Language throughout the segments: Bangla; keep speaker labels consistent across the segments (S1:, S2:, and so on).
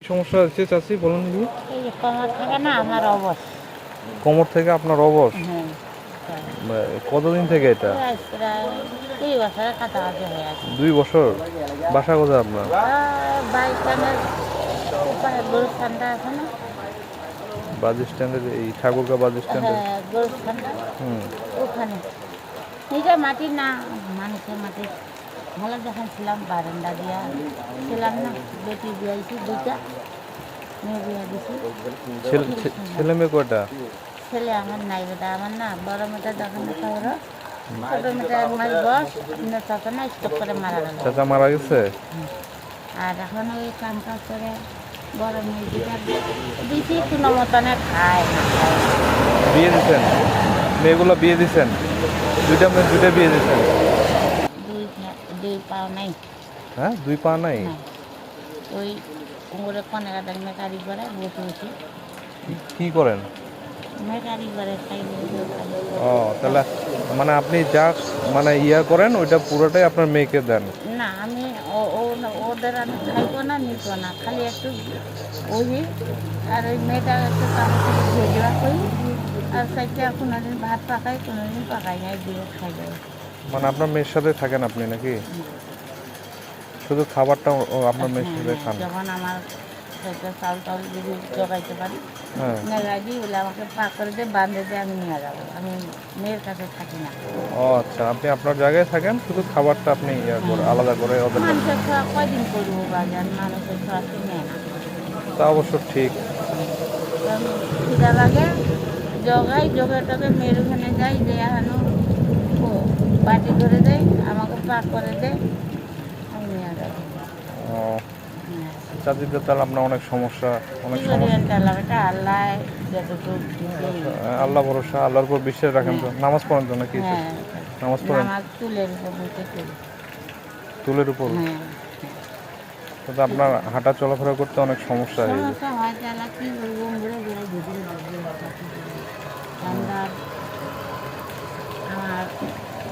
S1: সমস্যা হচ্ছে চাচি বলুন দেখি।
S2: এই যে কোমর থেকে না আমার অবশ।
S1: কোমর থেকে আপনার অবশ?
S2: হ্যাঁ,
S1: কতদিন থেকে এটা?
S2: প্রায় 2 বছরের কাছাকাছি হয়ে আছে।
S1: 2 বছর। বাসা কোথায় আপনার?
S2: বাইকখানের উপরে গরুস্থানটা আছে না?
S1: বাস স্ট্যান্ডের এই ঠাকুরগাঁ বাস স্ট্যান্ডের?
S2: হ্যাঁ, গরুস্থানটা ওখানে। নিজের মাটি না, মানুষের মাটি। ভালো যখন ছিলাম বারান্দা দিয়া ছিলাম না, বেটি দিয়েছি 2টা, মেয়ে বিয়ে দিছি।
S1: ছেলে মেয়ে কয়টা?
S2: ছেলে আমার নাই বেটা, আমার না বড় মেয়েটা যখন খবর, ছোট মেয়েটা 1 মাস বয়স, চাচা না স্টক করে মারা গেল।
S1: চাচা মারা গেছে?
S2: আর এখন ওই কাম কাজ করে বড় মেয়ে দুটা দিছি, কোনো মতনে খায় না।
S1: বিয়ে দিচ্ছেন? মেয়েগুলো বিয়ে দিচ্ছেন? দুইটা মেয়ে দুইটা বিয়ে দিচ্ছেন?
S2: দুই পাও নাই।
S1: হ্যাঁ, 2 পা নাই?
S2: ওই উমরে কনেকাটার মেকারি করে বসে বসে।
S1: কি করেন?
S2: মেকারি করে খাই।
S1: ও তাহলে মানে আপনি যা মানে ইয়া করেন ওইটা পুরোটাই আপনার মেয়েকে দেন?
S2: না, আমি ওদের আমি খাইবো না, নিব না, খালি একটু ওই আর ওই মেয়েটা একটু কাম থেকে ধুয়ে দেওয়া করি। আর সাইডটা কোনোদিন ভাত পাকাই, কোনোদিন পাকাই নাই, দিয়ে খাই দেয়।
S1: মানে আপনার মেয়ের সাথে থাকেন আপনি নাকি? শুধু খাবারটা আপনার মেয়ের সাথে খান?
S2: যখন আমার চাউল টাউল যদি জোগাইতে পারি, মেলাজি বলে আমাকে পা করে দিয়ে বাঁধে দিয়ে আমি নিয়ে যাবো। আমি মেয়ের কাছে থাকি না।
S1: ও আচ্ছা, আপনি আপনার জায়গায় থাকেন, শুধু খাবারটা আপনি ইয়া করে আলাদা করে ওদের?
S2: মানুষের খাওয়া কয়দিন করবো বাজার, মানুষের খাওয়া তো নেয় না।
S1: তা অবশ্য ঠিক।
S2: খিদা লাগে জগাই জোগাটাকে মেয়ের ওখানে যাই, দেয়া হানো ও বাটি করে দেয়, আমাকে পা করে দেয়, আমি নিয়ে যাবো।
S1: ও চাচিতে তাহলে আপনার অনেক সমস্যা, অনেক সমস্যা।
S2: আল্লাহ যতটুকু দিছে।
S1: আল্লাহ ভরসা, আল্লাহর উপর বিশ্বাস রাখেন তো? নামাজ পড়েন তো নাকি? নামাজ পড়েন?
S2: চুলের উপর বসে করি।
S1: চুলের উপর? তো আপনার হাঁটা চলাফেরা করতে অনেক সমস্যা হয়ে যায়।
S2: হয় তাহলে কি করবো, ঘুরে ঘুরে ঘুরে ঠান্ডা আমার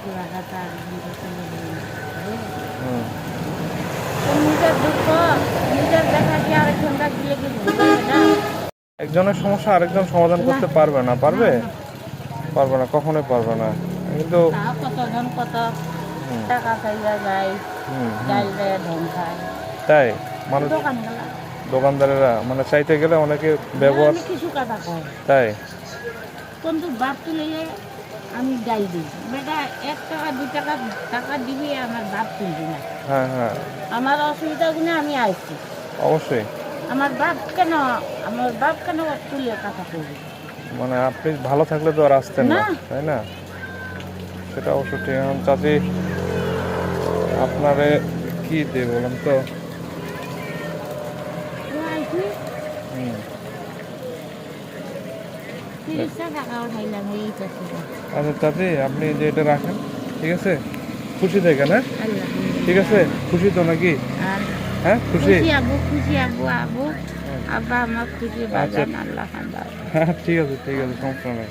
S2: পুরাটা নিজের দুঃখ নিজের দেখা কি আরেকজনটা গিয়ে কি বুঝবে না?
S1: একজনের সমস্যা আরেকজন সমাধান করতে পারবে না? পারবে? পারবে না, কখনোই পারবে না। কিন্তু
S2: কতজন কত টাকা চাইয়া যায়, ডাল দেয়, ঢং খায়।
S1: তাই মানুষ দোকানদারেরা মানে চাইতে গেলে অনেকে ব্যবহার
S2: কিছু কথা কয়।
S1: তাই
S2: কিন্তু বাপ তুলে আমি ডাল দিই, বেটা 1 টাকা 2 টাকা টাকা দিবি, আমার বাপ তুলবি না।
S1: হ্যাঁ হ্যাঁ,
S2: আমার অসুবিধাগুলো আমি আসছি।
S1: অবশ্যই।
S2: আমার বাপ কেন তুলে কথা করবি?
S1: মানে আপনি ভালো থাকলে তো আর আসতেন না, তাই না? সেটা অবশ্য ঠিক। এখন চাচি আপনারে কি দিয়ে বলেন তো? আচ্ছা চাচি, আপনি যে এটা রাখেন, ঠিক আছে? খুশি থাকেন, হ্যাঁ? ঠিক আছে, খুশি তো নাকি? হ্যাঁ খুশি।
S2: খুশি আব্বু আব্বা আমার খুশি বাজান আল্লাহ।
S1: হ্যাঁ ঠিক আছে, ঠিক আছে, সমস্যা নেই।